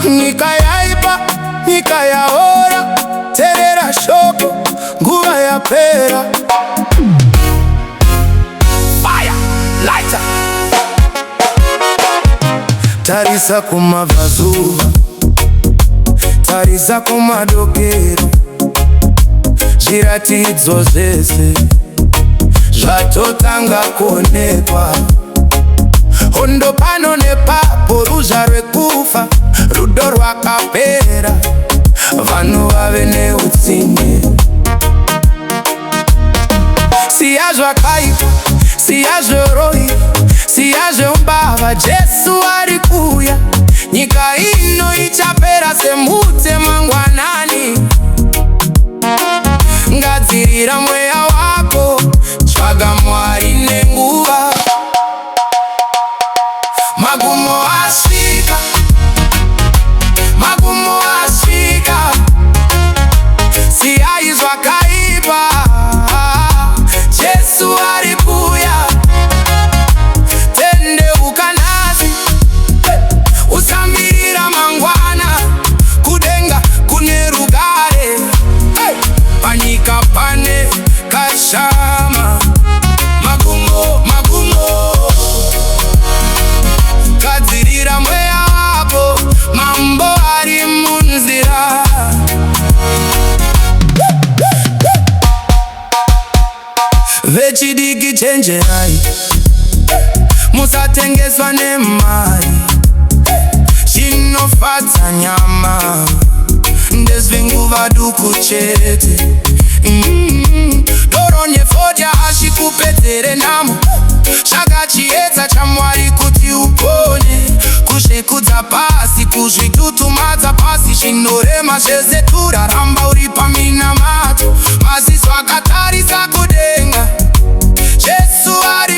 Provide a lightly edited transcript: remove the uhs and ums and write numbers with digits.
nyika yaipa, nyika yaora, terera shoko, nguva yapera. Fire, lighter. Tarisa kumavazuva, tarisa kumadokero, zviratidzo zvese zvatotanga kuonekwa. Hondo pano nepapo, ruzha rwekufa, rudo rwakapera, vanhu vave neutsinye. Siya zvakaipa, siya zvoroyi, siya zveumbavha, Jesu ari kuuya. Nyika ino ichapera semhute mangwanani. Ngadzirira mweya wako, tsvaga Mwari nenguva. Magumo asvika, magumo asvika, siyai zvakaipa, Jesu ari kuuya. Tendeuka nhasi, usamirira mangwana, kudenga kune rugare, panyika pane kashama. Magumo, magumo, gadzirira mweya wako, mambo ari munzira. Vechidiki chenjerai, musatengeswa nemari, zvinofadza nyama, ndezvenguva duku chete. Doro nyefodya hazvikupedzere nhamo, zvakachiedza chaMwari kuti upone. Kuzvikudza pasi, kuzvitutumadza pasi, zvinorema zvese turaramba uri paminamato. Maziso akatarisa kudenga, Jesu ari